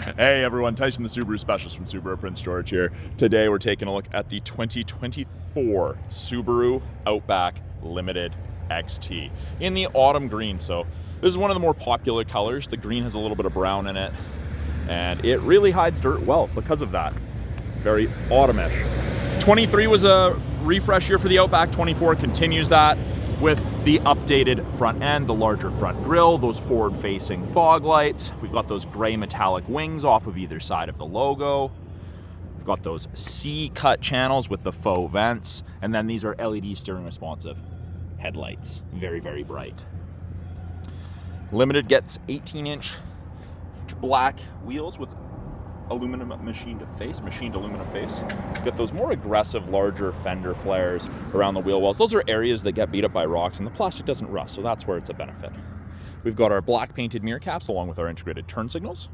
Hey everyone, Tyson the Subaru Specialist from Subaru Print Storage here. Today we're taking a look at the 2024 Subaru Outback Limited XT in the autumn green. So this is one of the more popular colors. The green has a little bit of brown in it, and it really hides dirt well because of that. Very autumnish. 23 was a refresh year for the Outback. 24 continues that with the updated front end, the larger front grille, those forward-facing fog lights. We've got those gray metallic wings off of either side of the logo. We've got those C-cut channels with the faux vents, and then these are LED steering responsive headlights. Very, very bright. Limited gets 18-inch black wheels with aluminum machined aluminum face. Get those more aggressive, larger fender flares around the wheel wells. Those are areas that get beat up by rocks, and the plastic doesn't rust, so that's where it's a benefit. We've got our black painted mirror caps along with our integrated turn signals.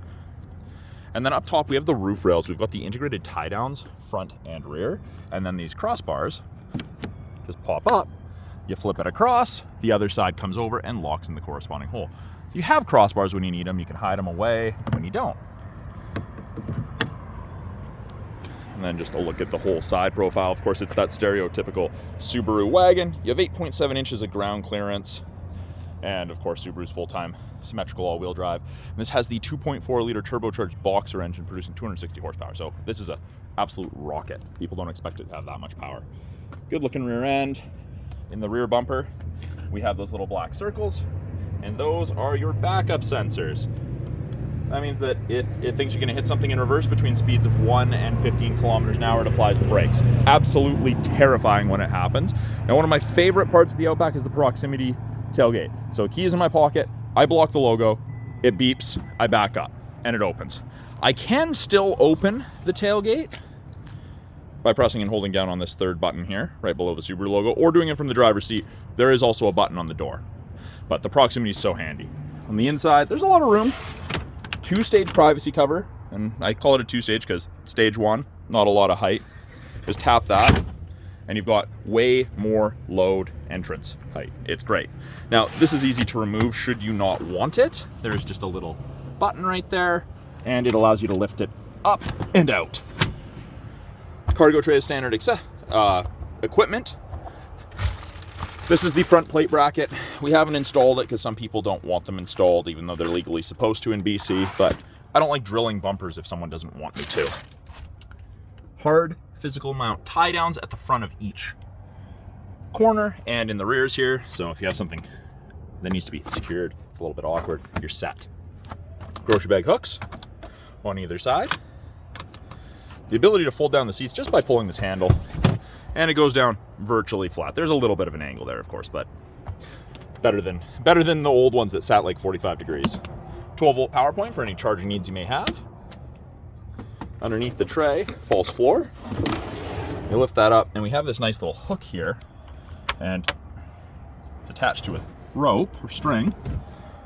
And then up top we have the roof rails. We've got the integrated tie downs front and rear, and then these crossbars just pop up. You flip it across, the other side comes over and locks in the corresponding hole. So you have crossbars when you need them. You can hide them away when you don't. And then just a look at the whole side profile. Of course, it's that stereotypical Subaru wagon. You have 8.7 inches of ground clearance. And of course, Subaru's full-time symmetrical all-wheel drive. And this has the 2.4 liter turbocharged boxer engine producing 260 horsepower. So this is an absolute rocket. People don't expect it to have that much power. Good looking rear end. In the rear bumper, we have those little black circles, and those are your backup sensors. That means that if it thinks you're going to hit something in reverse between speeds of 1 and 15 kilometers an hour, it applies the brakes. Absolutely terrifying when it happens. Now, one of my favorite parts of the Outback is the proximity tailgate. So keys in my pocket, I block the logo, it beeps, I back up, and it opens. I can still open the tailgate by pressing and holding down on this third button here, right below the Subaru logo, or doing it from the driver's seat. There is also a button on the door, but the proximity is so handy. On the inside, there's a lot of room. 2-stage privacy cover, and I call it a 2-stage because stage 1, not a lot of height. Just tap that, and you've got way more load entrance height. It's great. Now, this is easy to remove should you not want it. There's just a little button right there, and it allows you to lift it up and out. Cargo tray is standard equipment. This is the front plate bracket. We haven't installed it because some people don't want them installed, even though they're legally supposed to in BC, but I don't like drilling bumpers if someone doesn't want me to. Hard physical mount tie downs at the front of each corner and in the rears here. So if you have something that needs to be secured, it's a little bit awkward, you're set. Grocery bag hooks on either side. The ability to fold down the seats just by pulling this handle, and it goes down virtually flat. There's a little bit of an angle there, of course, but better than the old ones that sat like 45 degrees. 12-volt power point for any charging needs you may have. Underneath the tray, false floor. You lift that up, and we have this nice little hook here, and it's attached to a rope or string,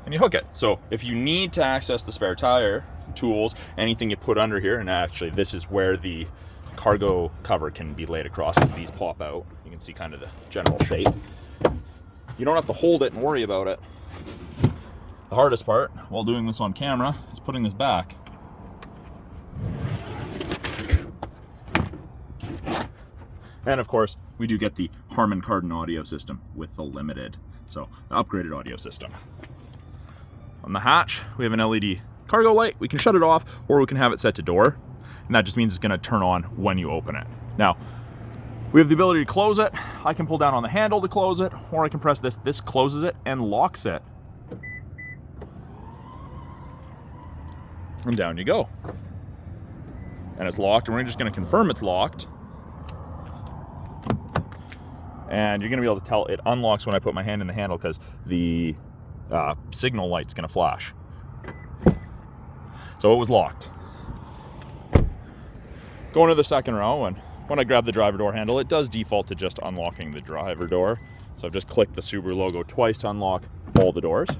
and you hook it. So if you need to access the spare tire, tools, anything you put under here, and actually this is where the cargo cover can be laid across as these pop out. You can see kind of the general shape. You don't have to hold it and worry about it. The hardest part while doing this on camera is putting this back. And of course, we do get the Harman Kardon audio system with the Limited, so the upgraded audio system. On the hatch, we have an LED cargo light. We can shut it off, or we can have it set to door. And that just means it's going to turn on when you open it. Now, we have the ability to close it. I can pull down on the handle to close it, or I can press this. This closes it and locks it. And down you go. And it's locked, and we're just going to confirm it's locked. And you're going to be able to tell it unlocks when I put my hand in the handle because the signal light's going to flash. So it was locked. Going to the second row, and when I grab the driver door handle, it does default to just unlocking the driver door. So I've just clicked the Subaru logo twice to unlock all the doors.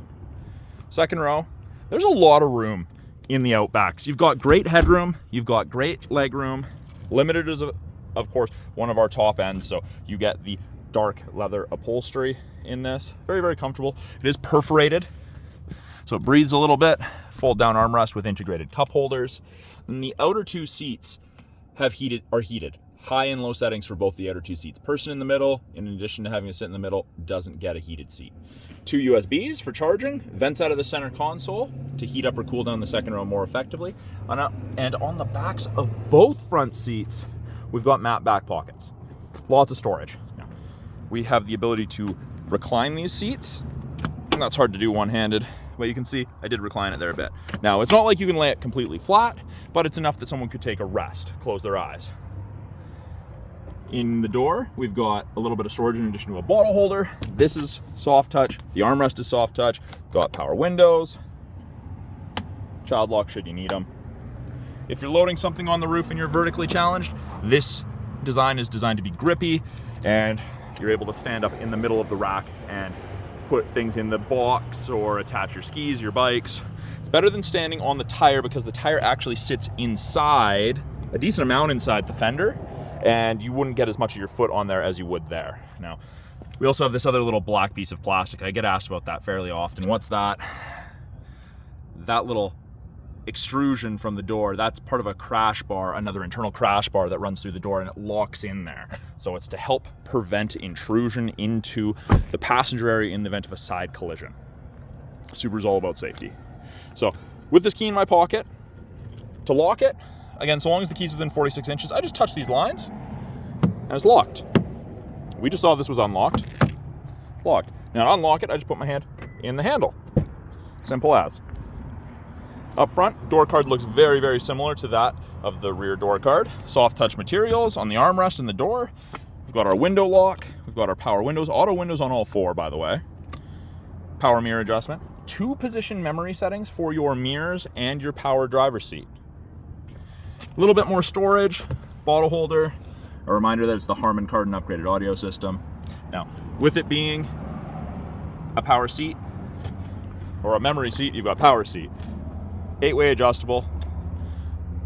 Second row, there's a lot of room in the Outbacks. You've got great headroom, you've got great leg room. Limited is, of course, one of our top ends, so you get the dark leather upholstery in this. Very, very comfortable. It is perforated, So it breathes a little bit. Fold down armrest with integrated cup holders. And the outer two seats are heated. High and low settings for both the outer two seats. Person in the middle, in addition to having to sit in the middle, doesn't get a heated seat. 2 USBs for charging, vents out of the center console to heat up or cool down the second row more effectively. And on the backs of both front seats, we've got matte back pockets. Lots of storage. Now, we have the ability to recline these seats, and that's hard to do one-handed, but you can see I did recline it there a bit. Now, it's not like you can lay it completely flat, but it's enough that someone could take a rest, close their eyes. In the door, we've got a little bit of storage in addition to a bottle holder. This is soft touch. The armrest is soft touch. Got power windows. Child lock should you need them. If you're loading something on the roof and you're vertically challenged, this design is designed to be grippy, and you're able to stand up in the middle of the rack and put things in the box or attach your skis, your bikes. It's better than standing on the tire because the tire actually sits inside, a decent amount inside the fender, and you wouldn't get as much of your foot on there as you would there. Now, we also have this other little black piece of plastic. I get asked about that fairly often. What's that? That little extrusion from the door, that's part of a crash bar, another internal crash bar that runs through the door, and it locks in there. So it's to help prevent intrusion into the passenger area in the event of a side collision. Subaru's all about safety. So with this key in my pocket, to lock it, again, so long as the key's within 46 inches, I just touch these lines and it's locked. We just saw this was unlocked. Locked. Now to unlock it, I just put my hand in the handle. Simple as. Up front, door card looks very, very similar to that of the rear door card. Soft touch materials on the armrest and the door. We've got our window lock. We've got our power windows. Auto windows on all four, by the way. Power mirror adjustment. 2 position memory settings for your mirrors and your power driver's seat. A little bit more storage, bottle holder, a reminder that it's the Harman Kardon upgraded audio system. Now, with it being a power seat, or a memory seat, you've got power seat. 8-way adjustable,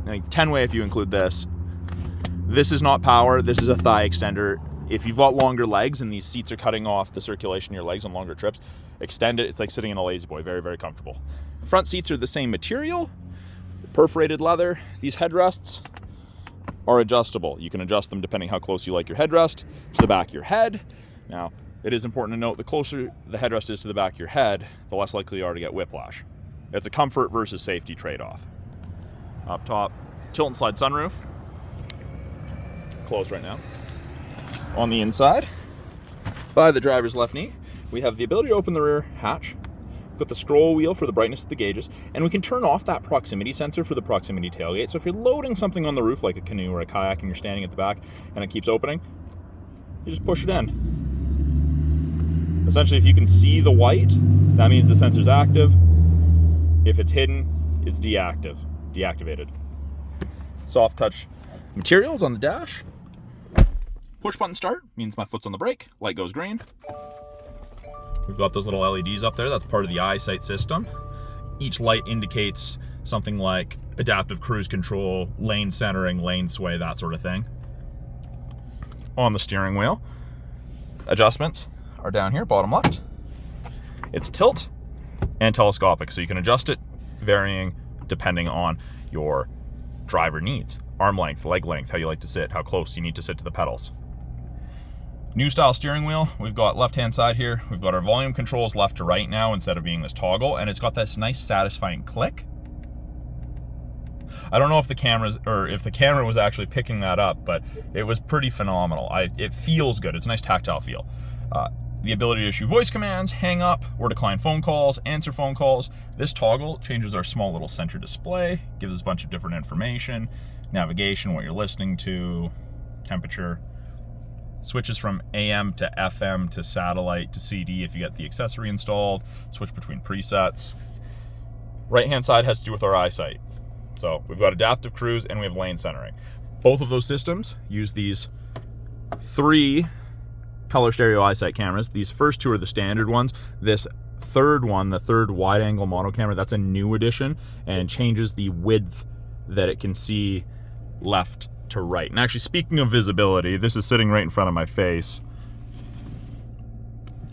I think 10-way if you include this. This is not power, this is a thigh extender. If you've got longer legs and these seats are cutting off the circulation in your legs on longer trips, extend it, it's like sitting in a lazy boy, very, very comfortable. Front seats are the same material, perforated leather. These headrests are adjustable. You can adjust them depending how close you like your headrest to the back of your head. Now, it is important to note the closer the headrest is to the back of your head, the less likely you are to get whiplash. It's a comfort versus safety trade-off. Up top, tilt and slide sunroof. Closed right now. On the inside, by the driver's left knee, we have the ability to open the rear hatch. Got the scroll wheel for the brightness of the gauges, and we can turn off that proximity sensor for the proximity tailgate. So if you're loading something on the roof like a canoe or a kayak and you're standing at the back and it keeps opening, you just push it in. Essentially, if you can see the white, that means the sensor's active. If it's hidden, it's deactivated. Soft touch materials on the dash. Push button start means my foot's on the brake, light goes green. We've got those little LEDs up there, that's part of the EyeSight system. Each light indicates something like adaptive cruise control, lane centering, lane sway, that sort of thing. On the steering wheel, adjustments are down here, bottom left. It's tilt and telescopic, so you can adjust it varying depending on your driver needs. Arm length, leg length, how you like to sit, how close you need to sit to the pedals. New style steering wheel, we've got left-hand side here, we've got our volume controls left to right now instead of being this toggle, and it's got this nice satisfying click. I don't know if the camera was actually picking that up, but it was pretty phenomenal. It feels good, it's a nice tactile feel. The ability to issue voice commands, hang up or decline phone calls, answer phone calls. This toggle changes our small little center display, gives us a bunch of different information, navigation, what you're listening to, temperature. Switches from AM to FM to satellite to CD if you get the accessory installed. Switch between presets. Right-hand side has to do with our EyeSight. So we've got adaptive cruise and we have lane centering. Both of those systems use these 3 color stereo EyeSight cameras. These first 2 are the standard ones. This third one, the third wide angle mono camera, that's a new addition and changes the width that it can see left to right. And actually, speaking of visibility, this is sitting right in front of my face.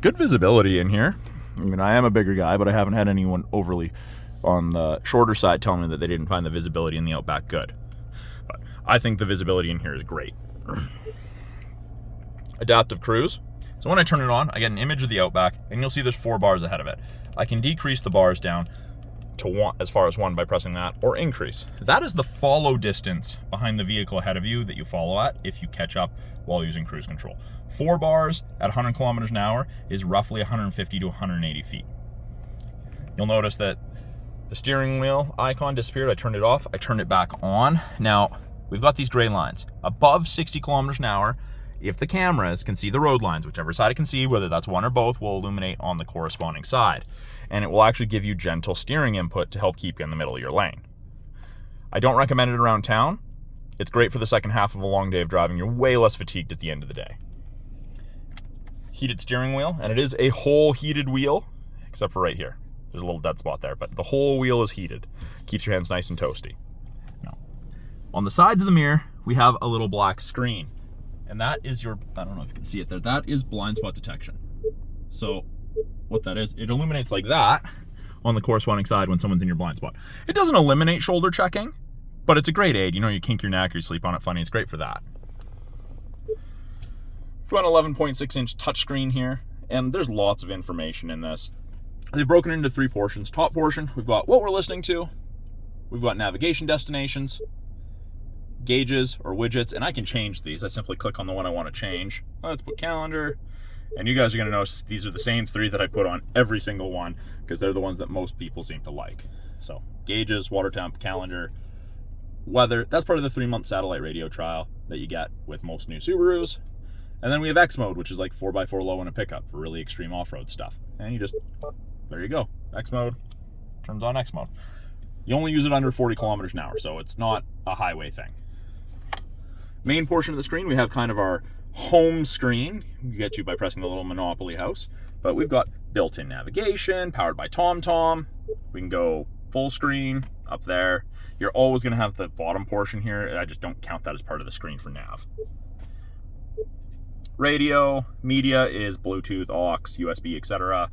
Good visibility in here. I mean, I am a bigger guy, but I haven't had anyone overly on the shorter side tell me that they didn't find the visibility in the Outback good. But I think the visibility in here is great. Adaptive cruise. So when I turn it on, I get an image of the Outback, and you'll see there's 4 bars ahead of it. I can decrease the bars down to 1, as far as 1 by pressing that, or increase. That is the follow distance behind the vehicle ahead of you that you follow at if you catch up while using cruise control. 4 bars at 100 kilometers an hour is roughly 150 to 180 feet. You'll notice that the steering wheel icon disappeared. I turned it off. I turned it back on. Now, we've got these gray lines. Above 60 kilometers an hour, if the cameras can see the road lines, whichever side it can see, whether that's one or both, will illuminate on the corresponding side. And it will actually give you gentle steering input to help keep you in the middle of your lane. I don't recommend it around town. It's great for the second half of a long day of driving. You're way less fatigued at the end of the day. Heated steering wheel, and it is a whole heated wheel, except for right here. There's a little dead spot there, but the whole wheel is heated. Keeps your hands nice and toasty. Now, on the sides of the mirror, we have a little black screen. And that is your, I don't know if you can see it there, that is blind spot detection. So what that is, it illuminates like that on the corresponding side when someone's in your blind spot. It doesn't eliminate shoulder checking, but it's a great aid. You know, you kink your neck or you sleep on it funny, it's great for that. We've got an 11.6-inch touchscreen here, and there's lots of information in this. They've broken it into 3 portions. Top portion, we've got what we're listening to, we've got navigation destinations, gauges or widgets, and I can change these. I simply click on the one I want to change. Let's put calendar, and you guys are going to notice these are the same 3 that I put on every single one because they're the ones that most people seem to like. So gauges, water temp, calendar, weather. That's part of the 3-month satellite radio trial that you get with most new Subarus. And then we have X mode, which is like 4x4 low in a pickup for really extreme off-road stuff. And you just, there you go, X mode, turns on X mode. You only use it under 40 kilometers an hour, so it's not a highway thing. Main portion of the screen, we have kind of our home screen. You get to by pressing the little Monopoly house. But we've got built-in navigation, powered by TomTom. We can go full screen up there. You're always going to have the bottom portion here. I just don't count that as part of the screen for nav. Radio, media is Bluetooth, aux, USB, etc.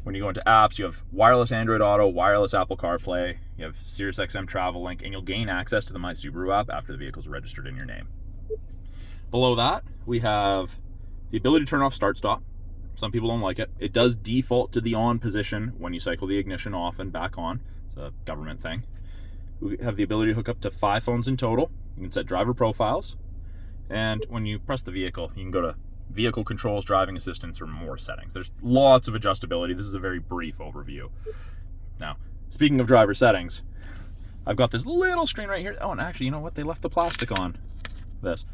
When you go into apps, you have wireless Android Auto, wireless Apple CarPlay, you have SiriusXM Travel Link, and you'll gain access to the My Subaru app after the vehicle's registered in your name. Below that, we have the ability to turn off start-stop. Some people don't like it. It does default to the on position when you cycle the ignition off and back on. It's a government thing. We have the ability to hook up to 5 phones in total. You can set driver profiles. And when you press the vehicle, you can go to vehicle controls, driving assistance, or more settings. There's lots of adjustability. This is a very brief overview. Now, speaking of driver settings, I've got this little screen right here. Oh, and actually, you know what? They left the plastic on this.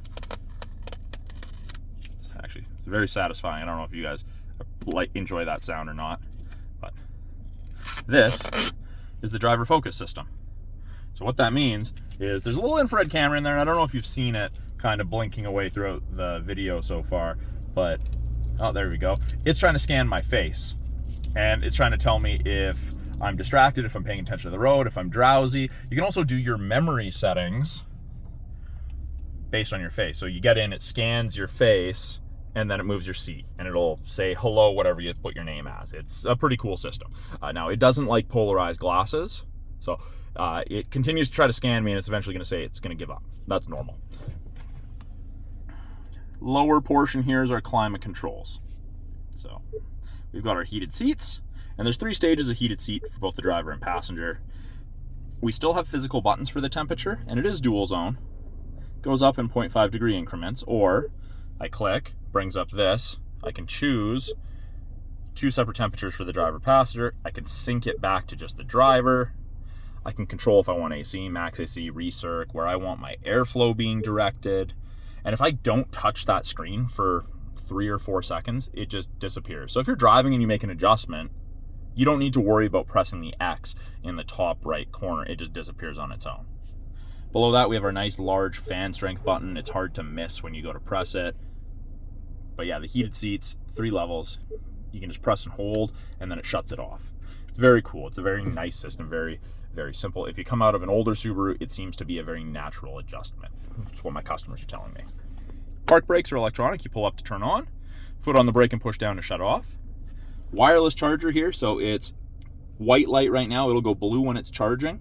It's very satisfying. I don't know if you guys enjoy that sound or not, but this is the driver focus system. So what that means is there's a little infrared camera in there, and I don't know if you've seen it kind of blinking away throughout the video so far, but oh, there we go. It's trying to scan my face, and it's trying to tell me if I'm distracted, if I'm paying attention to the road, if I'm drowsy. You can also do your memory settings based on your face. So you get in, it scans your face, and then it moves your seat, and it'll say hello, whatever you put your name as. It's a pretty cool system. Now, it doesn't like polarized glasses, so it continues to try to scan me, and it's eventually going to say it's going to give up. That's normal. Lower portion here is our climate controls. So we've got our heated seats, and there's 3 stages of heated seat for both the driver and passenger. We still have physical buttons for the temperature, and it is dual zone. Goes up in 0.5 degree increments, or I click, brings up this. I can choose 2 separate temperatures for the driver passenger. I can sync it back to just the driver. I can control if I want AC, max AC, recirc, where I want my airflow being directed. And if I don't touch that screen for 3 or 4 seconds, it just disappears. So if you're driving and you make an adjustment, you don't need to worry about pressing the X in the top right corner. It just disappears on its own. Below that, we have our nice large fan strength button. It's hard to miss when you go to press it. But yeah, the heated seats, 3 levels. You can just press and hold, and then it shuts it off. It's very cool. It's a very nice system, very, very simple. If you come out of an older Subaru, it seems to be a very natural adjustment. That's what my customers are telling me. Park brakes are electronic. You pull up to turn on, foot on the brake and push down to shut off. wireless charger here, so it's white light right now. It'll go blue when it's charging.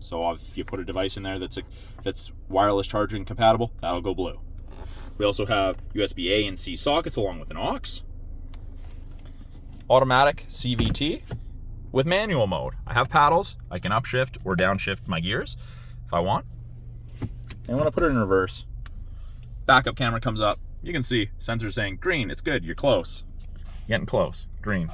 So if you put a device in there that's wireless charging compatible, that'll go blue. We also have USB A and C sockets along with an aux. Automatic CVT with manual mode. I have paddles. I can upshift or downshift my gears if I want. And when I put it in reverse, backup camera comes up. You can see sensors saying green, it's good, you're close. Getting close, green.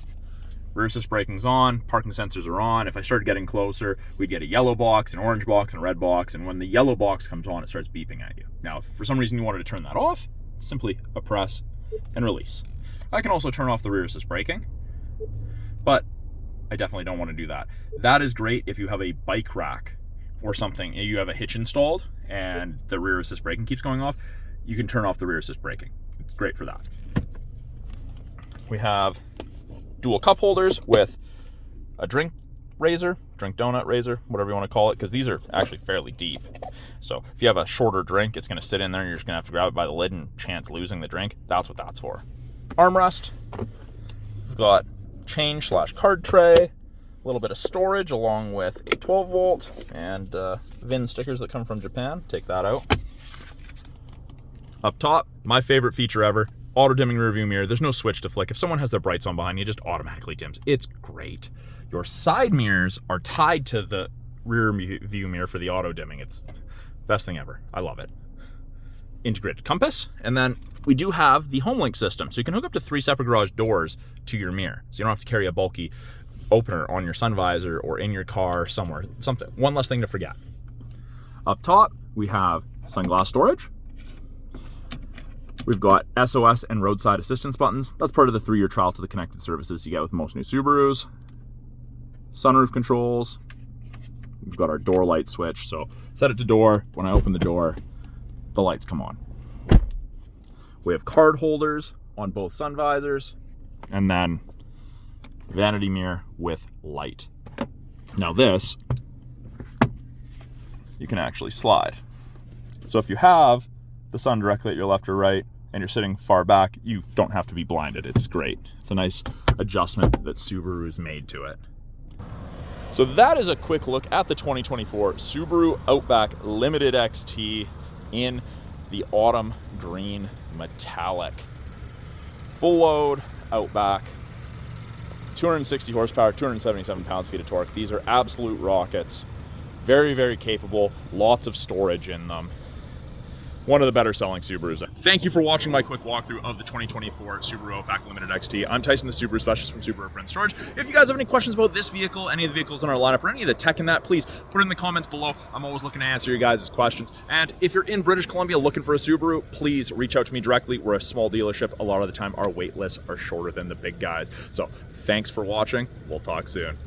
Rear assist braking's on, parking sensors are on. If I started getting closer, we'd get a yellow box, an orange box, and a red box, and when the yellow box comes on, it starts beeping at you. Now, if for some reason you wanted to turn that off, simply a press and release. I can also turn off the rear assist braking, but I definitely don't want to do that. That is great if you have a bike rack or something, you have a hitch installed and the rear assist braking keeps going off, you can turn off the rear assist braking. It's great for that. We have dual cup holders with a drink donut raiser, whatever you want to call it, because these are actually fairly deep. So if you have a shorter drink, it's going to sit in there and you're just going to have to grab it by the lid and chance losing the drink. That's what that's for. Armrest. We've got change/card tray, a little bit of storage along with a 12 volt and VIN stickers that come from Japan. Take that out. Up top, my favorite feature ever, auto dimming rear view mirror. There's no switch to flick. If someone has their brights on behind you, it just automatically dims. It's great. Your side mirrors are tied to the rear view mirror for the auto dimming. It's the best thing ever. I love it. Integrated compass, and then we do have the HomeLink system, so you can hook up to 3 separate garage doors to your mirror, so you don't have to carry a bulky opener on your sun visor or in your car somewhere. Something, one less thing to forget. Up top, we have sunglass storage. We've got SOS and roadside assistance buttons. That's part of the 3-year trial to the connected services you get with most new Subarus. Sunroof controls. We've got our door light switch, so set it to door. When I open the door, the lights come on. We have card holders on both sun visors, and then vanity mirror with light. Now this, you can actually slide. So if you have the sun directly at your left or right, and you're sitting far back, you don't have to be blinded. It's great. It's a nice adjustment that Subaru's made to it. So that is a quick look at the 2024 Subaru Outback Limited XT in the autumn green metallic. Full load Outback, 260 horsepower, 277 pounds-feet of torque. These are absolute rockets. Very, very capable, lots of storage in them. One of the better selling Subarus. Thank you for watching my quick walkthrough of the 2024 Subaru Outback Limited XT. I'm Tyson, the Subaru specialist from Subaru Print Storage. If you guys have any questions about this vehicle, any of the vehicles in our lineup, or any of the tech in that, please put it in the comments below. I'm always looking to answer your guys' questions. And if you're in British Columbia looking for a Subaru, please reach out to me directly. We're a small dealership. A lot of the time, our wait lists are shorter than the big guys. So thanks for watching. We'll talk soon.